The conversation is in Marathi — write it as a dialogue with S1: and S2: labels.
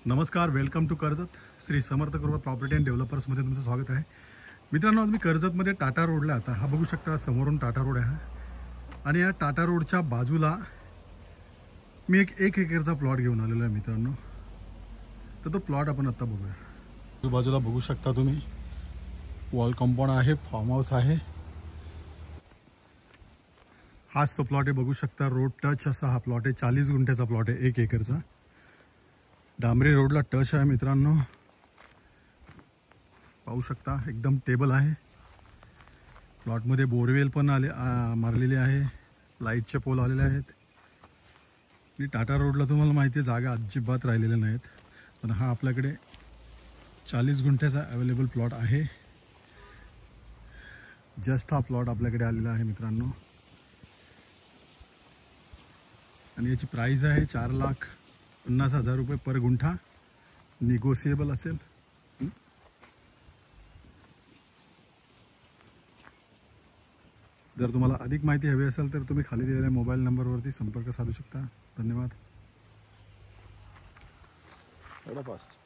S1: नमस्कार, वेलकम टू कर्जत. श्री समर्थ कृपा प्रॉपर्टी अँड डेव्हलपर्समध्ये तुमचं स्वागत आहे. मित्रांनो, आज मी कर्जतमध्ये टाटा रोडला आता हा बघू शकता, समोरून टाटा रोड आहे आणि या टाटा रोडच्या बाजूला मी एक एकरचा प्लॉट घेऊन आलेलो आहे मित्रांनो. तर तो प्लॉट आपण आता बघूया. आजूबाजूला बघू शकता तुम्ही, वॉल कंपाऊंड आहे, फार्म हाऊस आहे. हाच तो प्लॉट आहे, बघू शकता. रोड टच असा हा प्लॉट आहे. 40 गुंठ्याचा प्लॉट आहे, 1 एकरचा. डांबरी रोडला टच आहे मित्रांनो, पाहू शकता. एकदम टेबल आहे. प्लॉटमध्ये बोरवेल पण मारलेले आहे, लाईटचे पोल आलेले आहेत. आणि टाटा रोडला तुम्हाला माहिती आहे, जागा अजिबात राहिलेल्या नाहीत. पण हा आपल्याकडे 40 गुंठ्याचा अवेलेबल प्लॉट आहे. जस्ट हा प्लॉट आपल्याकडे आलेला आहे मित्रांनो. आणि याची प्राइस आहे 4,50,000 रुपये पर गुंठा. निगोशिएबल असेल. जर तुम्हाला अधिक माहिती हवी असेल तर तुम्ही खाली दिलेल्या मोबाईल नंबरवरती संपर्क साधू शकता. धन्यवाद. एवढा फास्ट.